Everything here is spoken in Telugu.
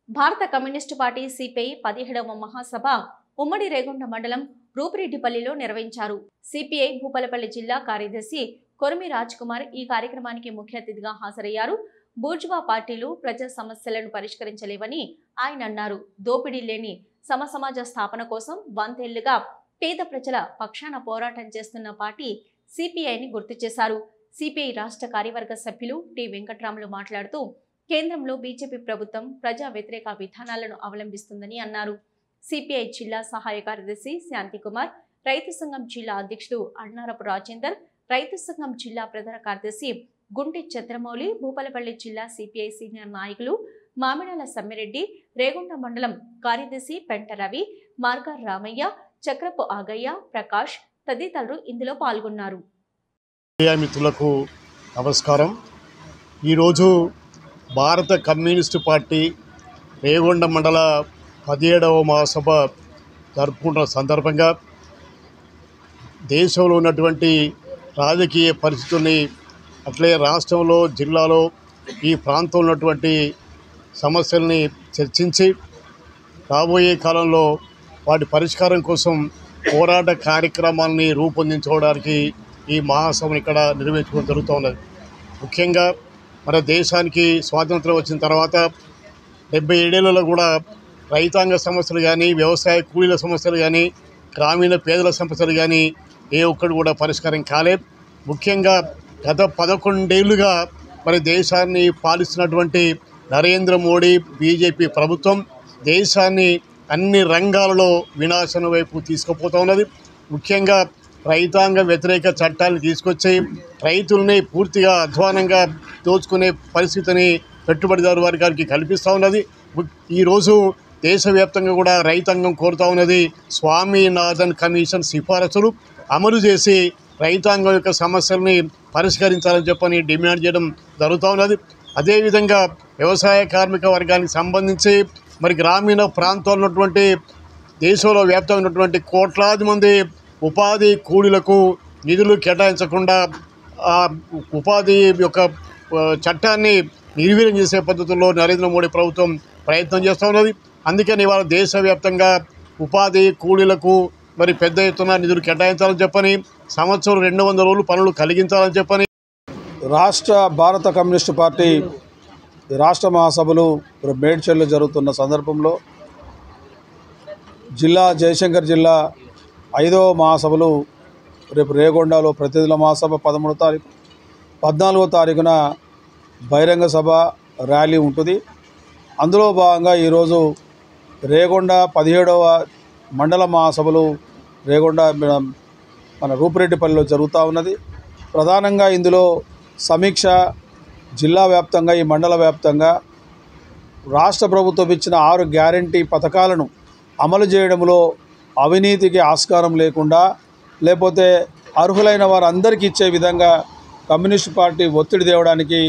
భారత కమ్యూనిస్టు పార్టీ సిపిఐ 17వ మహాసభ ఉమ్మడి రేగొండ మండలం రూపిరెడ్డిపల్లిలో నిర్వహించారు. సిపిఐ భూపాలపల్లి జిల్లా కార్యదర్శి కొరమి రాజ్ కుమార్ ఈ కార్యక్రమానికి ముఖ్య అతిథిగా హాజరయ్యారు. బూర్జువా పార్టీలు ప్రజా సమస్యలను పరిష్కరించలేవని ఆయన అన్నారు. దోపిడీ లేని సమసమాజ స్థాపన కోసం 100 ఏళ్లుగా పేద ప్రజల పక్షాన పోరాటం చేస్తున్న పార్టీ సిపిఐని గుర్తు చేశారు. సిపిఐ రాష్ట్ర కార్యవర్గ సభ్యులు టి వెంకట్రాములు మాట్లాడుతూ కేంద్రంలో బీజేపీ ప్రభుత్వం ప్రజా వ్యతిరేక విధానాలను అవలంబిస్తుందని అన్నారు. సిపిఐ జిల్లా సహాయ కార్యదర్శి శాంతికుమార్, రైతు సంఘం జిల్లా అధ్యక్షుడు అన్నారపు రాజేందర్, రైతు సంఘం జిల్లా ప్రధాన కార్యదర్శి గుంటి చంద్రమౌళి, భూపాలపల్లి జిల్లా సిపిఐ సీనియర్ నాయకులు మామిడాల సమ్మిరెడ్డి, రేగొండ మండలం కార్యదర్శి పెంట రవి, మార్గార్ రామయ్య, చక్రపు ఆగయ్య, ప్రకాష్ తదితరులు ఇందులో పాల్గొన్నారు. మిత్రులకు నమస్కారం. ఈరోజు భారత కమ్యూనిస్టు పార్టీ రేగొండ మండల 17వ మహాసభ జరుపుకుంటున్న సందర్భంగా దేశంలో ఉన్నటువంటి రాజకీయ పరిస్థితుల్ని, అట్లే రాష్ట్రంలో, జిల్లాలో, ఈ ప్రాంతంలో ఉన్నటువంటి సమస్యల్ని చర్చించి రాబోయే కాలంలో వాటి పరిష్కారం కోసం పోరాట కార్యక్రమాలని రూపొందించుకోవడానికి ఈ మహాసభను ఇక్కడ నిర్వహించుకోవడం జరుగుతూ ఉన్నది. ముఖ్యంగా మన దేశానికి స్వాతంత్రం వచ్చిన తర్వాత 77 ఏళ్లలో కూడా రైతాంగ సమస్యలు కానీ, వ్యవసాయ కూలీల సమస్యలు కానీ, గ్రామీణ పేదల సమస్యలు కానీ ఏ ఒక్కటి కూడా పరిష్కారం కాలేదు. ముఖ్యంగా గత 11 ఏళ్లుగా మరి దేశాన్ని పాలిస్తున్నటువంటి నరేంద్ర మోడీ బీజేపీ ప్రభుత్వం దేశాన్ని అన్ని రంగాలలో వినాశనం వైపు తీసుకుపోతూ ఉన్నది. ముఖ్యంగా రైతాంగ వ్యతిరేక చట్టాలను తీసుకొచ్చి రైతుల్ని పూర్తిగా అధ్వానంగా దోచుకునే పరిస్థితిని పెట్టుబడిదారు వర్గానికి కల్పిస్తూ ఉన్నది. ఈరోజు దేశవ్యాప్తంగా కూడా రైతాంగం కోరుతూ ఉన్నది స్వామినాథన్ కమిషన్ సిఫారసులు అమలు చేసి రైతాంగం యొక్క సమస్యల్ని పరిష్కరించాలని చెప్పని డిమాండ్ చేయడం జరుగుతూ ఉన్నది. అదేవిధంగా వ్యవసాయ కార్మిక వర్గానికి సంబంధించి మరి గ్రామీణ ప్రాంతాల్లో ఉన్నటువంటి దేశంలో వ్యాప్తంగా ఉన్నటువంటి కోట్లాది మంది ఉపాధి కూలీలకు నిధులు కేటాయించకుండా ఆ ఉపాధి యొక్క చట్టాన్ని నిర్వీర్యం చేసే పద్ధతుల్లో నరేంద్ర మోడీ ప్రభుత్వం ప్రయత్నం చేస్తూ ఉన్నది. అందుకని ఇవాళ దేశవ్యాప్తంగా ఉపాధి కూలీలకు మరి పెద్ద ఎత్తున నిధులు కేటాయించాలని చెప్పని, సంవత్సరం 200 రోజులు పనులు కలిగించాలని చెప్పని రాష్ట్ర భారత కమ్యూనిస్టు పార్టీ రాష్ట్ర మహాసభలు మేడ్చల్లో జరుగుతున్న సందర్భంలో జయశంకర్ జిల్లా 5వ మహాసభలు రేపు రేగొండలో ప్రతినిధుల మహాసభ 13వ తారీఖు, 14వ తారీఖున బహిరంగ సభ ర్యాలీ ఉంటుంది. అందులో భాగంగా ఈరోజు రేగొండ 17వ మండల మహాసభలు రేగొండ మన రూపిరెడ్డిపల్లిలో జరుగుతూ ఉన్నది. ప్రధానంగా ఇందులో సమీక్ష జిల్లా వ్యాప్తంగా, ఈ మండల వ్యాప్తంగా రాష్ట్ర ప్రభుత్వం ఇచ్చిన 6 గ్యారంటీ పథకాలను అమలు చేయడంలో అవినీతికి ఆస్కారం లేకుండా, లేకపోతే అర్హులైన వారందరికీ ఇచ్చే విధంగా కమ్యూనిస్టు పార్టీ ఒత్తిడి తేవడానికి